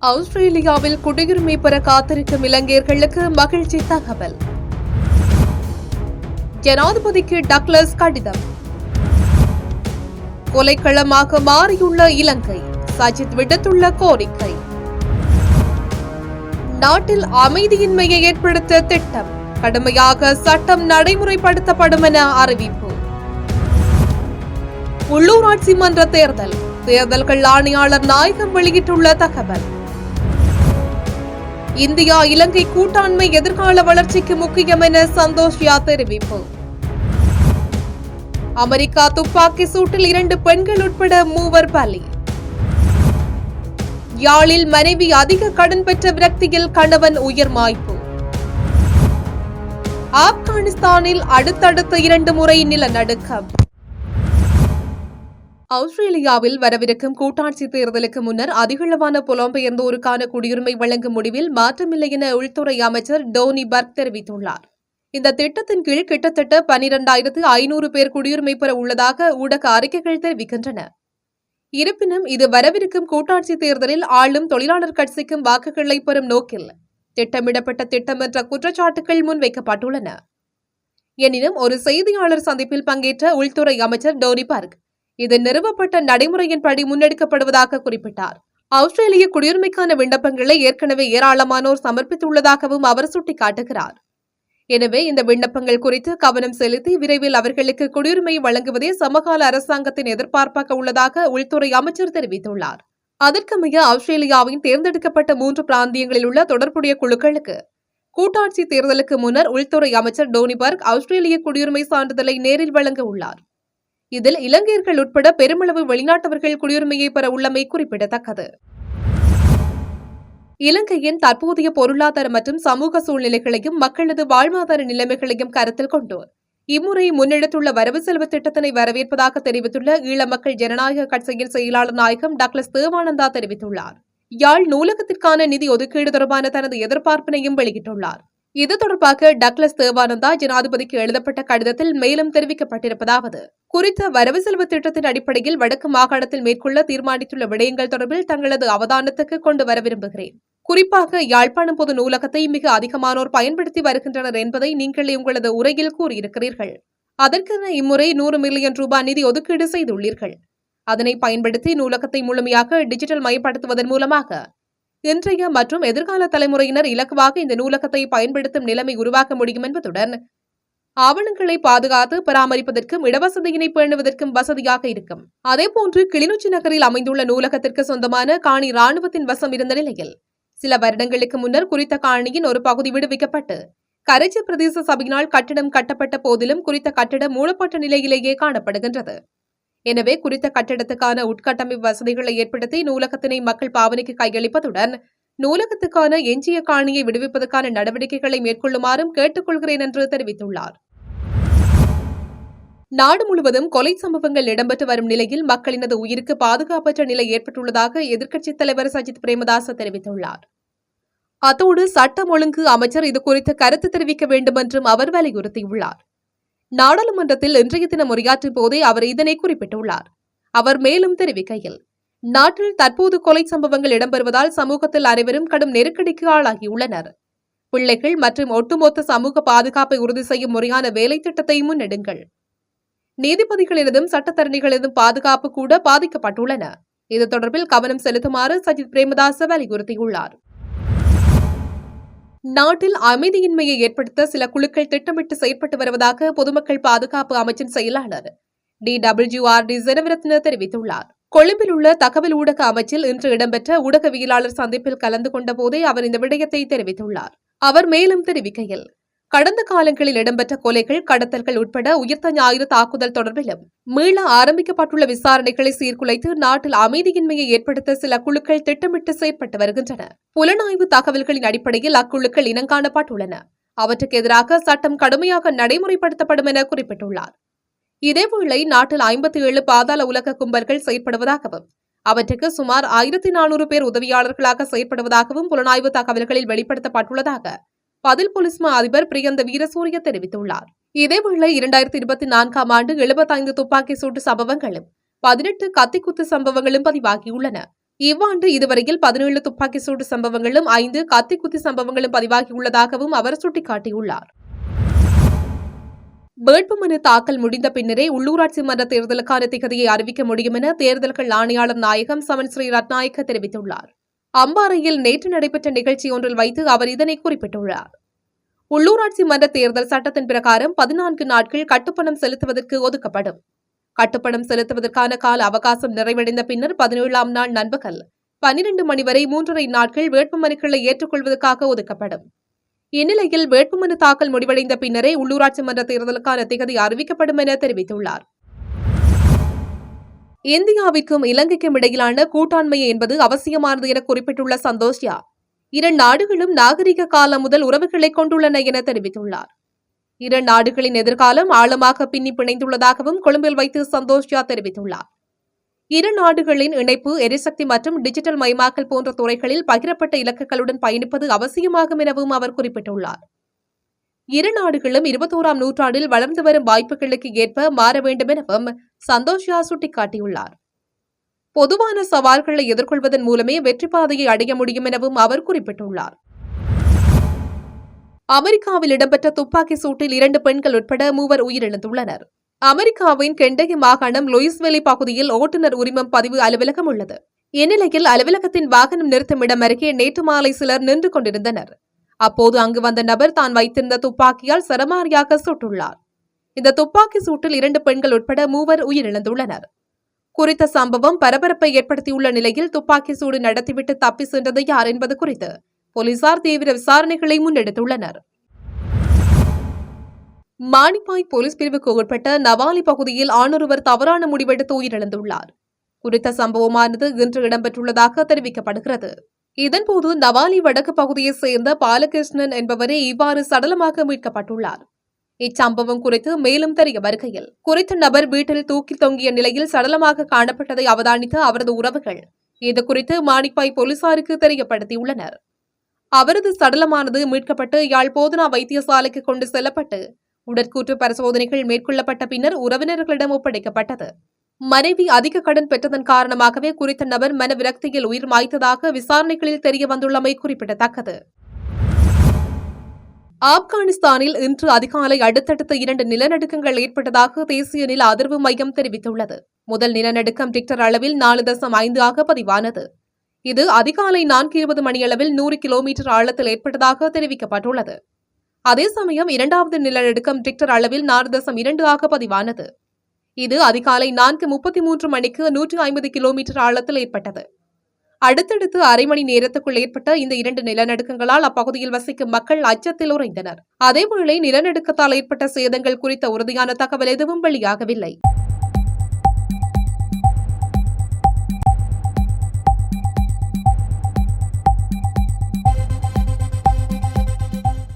ஆஸ்திரேலியாவில் குடியுரிமை பெற காத்திருக்கும் இலங்கையர்களுக்கு மகிழ்ச்சி தகவல். ஜனாதிபதிக்கு டக்ளஸ் கடிதம். கொலைக்களமாக மாறியுள்ள இலங்கை, சஜித் விடுத்துள்ள கோரிக்கை. நாட்டில் அமைதியின்மையை ஏற்படுத்த திட்டம், கடுமையாக சட்டம் நடைமுறைப்படுத்தப்படும் என அறிவிப்பு. உள்ளூராட்சி மன்ற தேர்தல்கள் ஆணையாளர் நாயகம் வெளியிட்டுள்ள தகவல். இந்தியா இலங்கை கூட்டாண்மை எதிர்கால வளர்ச்சிக்கு முக்கியம் என சந்தோஷ்யா தெரிவிப்பு. அமெரிக்கா துப்பாக்கி சூட்டில் 2 பெண்கள் உட்பட 3 பலி. யாழில் மனைவி அதிக கடன் பெற்ற விரக்தியில் கணவன் உயிர் மாய்ப்பு. ஆப்கானிஸ்தானில் அடுத்தடுத்த 2 முறை நிலநடுக்கம். ஆஸ்திரேலியாவில் வரவிருக்கும் கூட்டாட்சி தேர்தலுக்கு முன்னர் அதிகளவான புலம்பெயர்ந்தோருக்கான குடியுரிமை வழங்கும் முடிவில் மாற்றமில்லை என உள்துறை அமைச்சர் டோனி பர்க் தெரிவித்துள்ளார். இந்த திட்டத்தின் கீழ் கிட்டத்தட்ட 12,500 பேர் குடியுரிமை பெற உள்ளதாக ஊடக அறிக்கைகள் தெரிவிக்கின்றன. இருப்பினும் இது வரவிருக்கும் கூட்டாட்சி தேர்தலில் ஆளும் தொழிலாளர் கட்சிக்கும் வாக்குகளை பெறும் நோக்கில் திட்டமிடப்பட்ட திட்டம் என்ற குற்றச்சாட்டுகள் முன்வைக்கப்பட்டுள்ளன. எனினும் ஒரு செய்தியாளர் சந்திப்பில் பங்கேற்ற உள்துறை அமைச்சர் டோனி பர்க் இது நிறுவப்பட்ட நடைமுறையின்படி முன்னெடுக்கப்படுவதாக குறிப்பிட்டார். ஆஸ்திரேலிய குடியுரிமைக்கான விண்ணப்பங்களை ஏற்கனவே ஏராளமானோர் சமர்ப்பித்துள்ளதாகவும் அவர் சுட்டிக்காட்டுகிறார். எனவே இந்த விண்ணப்பங்கள் குறித்து கவனம் செலுத்தி விரைவில் அவர்களுக்கு குடியுரிமை வழங்குவதே சமகால அரசாங்கத்தின் எதிர்பார்ப்பாக உள்ளதாக உள்துறை அமைச்சர் தெரிவித்துள்ளார். அதற்கமைய ஆஸ்திரேலியாவின் தேர்ந்தெடுக்கப்பட்ட 3 பிராந்தியங்களில் உள்ள தொடர்புடைய குழுக்களுக்கு கூட்டாட்சி தேர்தலுக்கு முன்னர் உள்துறை அமைச்சர் டோனி பர்க் ஆஸ்திரேலிய குடியுரிமை சான்றிதழை நேரில் வழங்க உள்ளார். இதில் இலங்கையர்கள் உட்பட பெருமளவு வெளிநாட்டவர்கள் குடியுரிமையை பெற உள்ளமை குறிப்பிடத்தக்கது. இலங்கையின் தற்போதைய பொருளாதார மற்றும் சமூக சூழ்நிலைகளையும் மக்களது வாழ்வாதார நிலைமைகளையும் கருத்தில் கொண்டு இம்முறை முன்னெடுத்துள்ள வரவு செலவு திட்டத்தினை வரவேற்பதாக தெரிவித்துள்ள ஈழ மக்கள் ஜனநாயக கட்சியின் செயலாளர் நாயகம் டக்ளஸ் தேவானந்தா தெரிவித்துள்ளார். யாழ் நூலகத்திற்கான நிதி ஒதுக்கீடு தொடர்பான தனது எதிர்பார்ப்பினையும் வெளியிட்டுள்ளார். இது தொடர்பாக டக்ளஸ் தேவானந்தா ஜனாதிபதிக்கு எழுதப்பட்ட கடிதத்தில் மேலும் தெரிவிக்கப்பட்டிருப்பதாவது: குறித்த வரவு செலவு திட்டத்தின் அடிப்படையில் வடக்கு மாகாணத்தில் மேற்கொள்ள தீர்மானித்துள்ள விடயங்கள் தொடர்பில் தங்களது அவதானத்துக்கு கொண்டு வர விரும்புகிறேன். குறிப்பாக யாழ்ப்பாணம் பொது நூலகத்தை மிக அதிகமானோர் பயன்படுத்தி வருகின்றனர் என்பதை நீங்களே உங்களது உரையில் கூறியிருக்கிறீர்கள். அதற்கென இம்முறை 100 மில்லியன் ரூபாய் நிதி ஒதுக்கீடு செய்துள்ளீர்கள். அதனை பயன்படுத்தி நூலகத்தை முழுமையாக டிஜிட்டல் மயப்படுத்துவதன் மூலமாக இன்றைய மற்றும் எதிர்கால தலைமுறையினர் இலக்குவாக இந்த நூலகத்தை பயன்படுத்தும் நிலைமை உருவாக்க முடியும் என்பதுடன் ஆவணங்களை பாதுகாத்து பராமரிப்பதற்கும் இடவசதியினை பேணுவதற்கும் வசதியாக இருக்கும். அதேபோன்று கிளிநொச்சி நகரில் அமைந்துள்ள நூலகத்திற்கு சொந்தமான காணி ராணுவத்தின் வசம் இருந்த நிலையில் சில வருடங்களுக்கு முன்னர் குறித்த காணியின் ஒரு பகுதி விடுவிக்கப்பட்டு கரைச்சி பிரதேச சபையினால் கட்டிடம் கட்டப்பட்ட போதிலும் குறித்த கட்டிடம் மூடப்பட்ட நிலையிலேயே காணப்படுகின்றது. எனவே குறித்த கட்டிடத்துக்கான உட்கட்டமைப்பு வசதிகளை ஏற்படுத்தி நூலகத்தினை மக்கள் பாவனைக்கு கையளிப்பதுடன் நூலகத்துக்கான எஞ்சிய காணியை விடுவிப்பதற்கான நடவடிக்கைகளை மேற்கொள்ளுமாறும் கேட்டுக் கொள்கிறேன் என்று தெரிவித்துள்ளார். நாடு முழுவதும் கொலை சம்பவங்கள் இடம்பெற்று வரும் நிலையில் மக்களினது உயிருக்கு பாதுகாப்பற்ற நிலை ஏற்பட்டுள்ளதாக எதிர்க்கட்சித் தலைவர் சஜித் பிரேமதாச தெரிவித்துள்ளார். அத்தோடு சட்டம் ஒழுங்கு அமைச்சர் இதுகுறித்து கருத்து தெரிவிக்க வேண்டும் என்றும் அவர் வலியுறுத்தியுள்ளார். நாடாளுமன்றத்தில் இன்றைய தினம் உரையாற்றும் போதே அவர் இதனை குறிப்பிட்டுள்ளார். அவர் மேலும் தெரிவிக்கையில், நாட்டில் தற்போது கொலை சம்பவங்கள் இடம்பெறுவதால் சமூகத்தில் அனைவரும் கடும் நெருக்கடிக்கு ஆளாகியுள்ளனர். பிள்ளைகள் மற்றும் ஒட்டுமொத்த சமூக பாதுகாப்பை உறுதி செய்யும் முறையான வேலை திட்டத்தை முன்னெடுங்கள். நீதிபதிகளினதும் சட்டத்தரணிகளதும் பாதுகாப்பு கூட பாதிக்கப்பட்டுள்ளன. இது தொடர்பில் கவனம் செலுத்துமாறு சஜித் பிரேமதாச வலியுறுத்தியுள்ளார். நாட்டில் அமைதியின்மையை ஏற்படுத்த சில குழுக்கள் திட்டமிட்டு செயற்பட்டு வருவதாக பொதுமக்கள் பாதுகாப்பு அமைச்சின் செயலாளர் DWRD செனவிரத்ன தெரிவித்துள்ளார். கொழும்பில் உள்ள தகவல் ஊடக அமைச்சில் இன்று இடம்பெற்ற ஊடகவியலாளர் சந்திப்பில் கலந்து கொண்ட போதே அவர் இந்த விடயத்தை தெரிவித்துள்ளார். அவர் மேலும் தெரிவிக்கையில், கடந்த காலங்களில் இடம்பெற்ற கொலைகள், கடத்தல்கள் உட்பட உயிர்த்த ஞாயிறு தாக்குதல் தொடர்பிலும் மீள ஆரம்பிக்கப்பட்டுள்ள விசாரணைகளை சீர்குலைத்து நாட்டில் அமைதியின்மையை ஏற்படுத்த சில குழுக்கள் திட்டமிட்டு செயற்பட்டு வருகின்றன. புலனாய்வு தகவல்களின் அடிப்படையில் அக்குழுக்கள் இனங்காணப்பட்டுள்ளன. அவற்றுக்கு எதிராக சட்டம் கடுமையாக நடைமுறைப்படுத்தப்படும் என குறிப்பிட்டுள்ளார். இதேவேளை நாட்டில் 57 பாதாள உலக கும்பல்கள் செயற்படுவதாகவும் அவற்றுக்கு சுமார் 1400 பேர் உதவியாளர்களாக செயற்படுவதாகவும் புலனாய்வு தகவல்களில் வெளிப்படுத்தப்பட்டுள்ளதாக பதில் போலீஸ் மா அதிபர் பிரியந்த வீரசூரிய தெரிவித்துள்ளார். இதேவேளை 2024ஆம் ஆண்டு 75 துப்பாக்கி சூட்டு சம்பவங்களும் 18 கத்திக்குத்து சம்பவங்களும் பதிவாகியுள்ளன. இவ்வாண்டு இதுவரையில் 17 துப்பாக்கி சூடு சம்பவங்களும் 5 கத்திக்குத்தி சம்பவங்களும் பதிவாகியுள்ளதாகவும் அவர் சுட்டிக்காட்டியுள்ளார். வேட்புமனு தாக்கல் முடிந்த பின்னரே உள்ளூராட்சி மன்ற தேர்தலுக்கான திகதியை அறிவிக்க முடியும் என தேர்தல்கள் ஆணையாளர் நாயகம் சமன் ஸ்ரீ ரத்நாயக்க தெரிவித்துள்ளார். அம்பாறையில் நேற்று நடைபெற்ற நிகழ்ச்சி ஒன்றில் வைத்து அவர் இதனை குறிப்பிட்டுள்ளார். உள்ளூராட்சி மன்ற தேர்தல் சட்டத்தின் பிரகாரம் 14 நாட்கள் கட்டுப்பணம் செலுத்துவதற்கு ஒதுக்கப்படும். கட்டுப்பணம் செலுத்துவதற்கான கால அவகாசம் நிறைவடைந்த பின்னர் 17ஆம் நாள் நண்பகல் 12 மணி வரை 3.5 நாட்கள் வேட்புமனுக்களை ஏற்றுக்கொள்வதற்காக ஒதுக்கப்படும். இந்நிலையில் வேட்புமனு தாக்கல் முடிவடைந்த பின்னரே உள்ளூராட்சி மன்ற தேர்தலுக்கான திகதி அறிவிக்கப்படும் என தெரிவித்துள்ளார். இந்தியாவிற்கும் இலங்கைக்கும் இடையிலான கூட்டாண்மை என்பது அவசியமானது என குறிப்பிட்டுள்ள சந்தோஷ்யா, இரு நாடுகளும் நாகரிக காலம் முதல் உறவுகளை கொண்டுள்ளன என தெரிவித்துள்ளார். இரு நாடுகளின் எதிர்காலம் ஆழமாக பின்னி பிணைந்துள்ளதாகவும் கொழும்பில் வைத்து சந்தோஷ்யா தெரிவித்துள்ளார். இரு நாடுகளின் இணைப்பு, எரிசக்தி மற்றும் டிஜிட்டல் மயமாக்கல் போன்ற துறைகளில் பகிரப்பட்ட இலக்குகளுடன் பயணிப்பது அவசியமாகும் எனவும் அவர் குறிப்பிட்டுள்ளார். இரு நாடுகளும் 21ஆம் நூற்றாண்டில் வளர்ந்து வரும் வாய்ப்புகளுக்கு ஏற்ப மாற வேண்டும் எனவும் சந்தோஷ்யா சுட்டிக்காட்டியுள்ளார். பொதுவான சவால்களை எதிர்கொள்வதன் மூலமே வெற்றி பாதையை அடைய முடியும் எனவும் அவர் குறிப்பிட்டுள்ளார். அமெரிக்காவில் இடம்பெற்ற துப்பாக்கி சூட்டில் 2 பெண்கள் உட்பட 3 உயிரிழந்துள்ளனர். அமெரிக்காவின் கெண்டகி மாகாணம் லூயிஸ்வில்லி பகுதியில் ஓட்டுநர் உரிமம் பதிவு அலுவலகம் உள்ளது. இந்நிலையில் அலுவலகத்தின் வாகனம் நிறுத்தும் இடம் அருகே நேற்று மாலை சிலர் நின்று கொண்டிருந்தனர். அப்போது அங்கு வந்த நபர் தான் வைத்திருந்த துப்பாக்கியால் சரமாரியாக சுட்டுள்ளார். இந்த துப்பாக்கி சூட்டில் 2 பெண்கள் உட்பட 3 உயிரிழந்துள்ளனர். குறித்த சம்பவம் பரபரப்பை ஏற்படுத்தியுள்ள நிலையில் துப்பாக்கி சூடு நடத்திவிட்டு தப்பி சென்றது யார் என்பது குறித்து போலீசார் தீவிர விசாரணைகளை முன்னெடுத்துள்ளனர். மானிப்பாய் போலீஸ் பிரிவுக்கு உட்பட்ட நவாலி பகுதியில் ஆணொருவர் தவறான முடிவெடுத்து உயிரிழந்துள்ளார். குறித்த சம்பவமானது இன்று இடம்பெற்றுள்ளதாக தெரிவிக்கப்படுகிறது. இதன்போது நவாலி வடக்கு பகுதியைச் சேர்ந்த பாலகிருஷ்ணன் என்பவரே இவ்வாறு சடலமாக மீட்கப்பட்டுள்ளார். இச்சம்பவம் குறித்து மேலும் தெரிய வருகையில், குறித்த நபர் வீட்டில் தூக்கி தொங்கிய நிலையில் சடலமாக காணப்பட்டதை அவதானித்த அவரது உறவுகள் இதுகுறித்து மானிப்பாய் போலீசாருக்கு தெரியப்படுத்தியுள்ளனர். அவரது சடலமானது மீட்கப்பட்டு யாழ் போதனா வைத்தியசாலைக்கு கொண்டு செல்லப்பட்டு உடற்கூற்று பரிசோதனைகள் மேற்கொள்ளப்பட்ட பின்னர் உறவினர்களிடம் ஒப்படைக்கப்பட்டது. மனைவி அதிக கடன் பெற்றதன் காரணமாகவே குறித்த நபர் மனவிரக்தியில் உயிர் மாய்த்ததாக விசாரணைகளில் தெரிய வந்துள்ளமை குறிப்பிடத்தக்கது. ஆப்கானிஸ்தானில் இன்று அதிகாலை அடுத்தடுத்த 2 நிலநடுக்கங்கள் ஏற்பட்டதாக தேசிய நில அதிர்வு மையம் தெரிவித்துள்ளது. முதல் நிலநடுக்கம் ரிக்டர் அளவில் 4.5 ஆக பதிவானது. இது அதிகாலை 4:20 மணியளவில் 100 கிலோமீட்டர் ஆழத்தில் ஏற்பட்டதாக தெரிவிக்கப்பட்டுள்ளது. அதே சமயம் இரண்டாவது நிலநடுக்கம் ரிக்டர் அளவில் 4.2 ஆக பதிவானது. இது அதிகாலை 4:33 மணிக்கு 150 கிலோமீட்டர் ஆழத்தில் ஏற்பட்டது. அடுத்தடுத்து அரை மணி நேரத்துக்குள் ஏற்பட்ட இந்த 2 நிலநடுக்கங்களால் அப்பகுதியில் வசிக்கும் மக்கள் அச்சத்தில் உறைந்தனர். அதேவேளை நிலநடுக்கத்தால் ஏற்பட்ட சேதங்கள் குறித்த உறுதியான தகவல் எதுவும் வெளியாகவில்லை.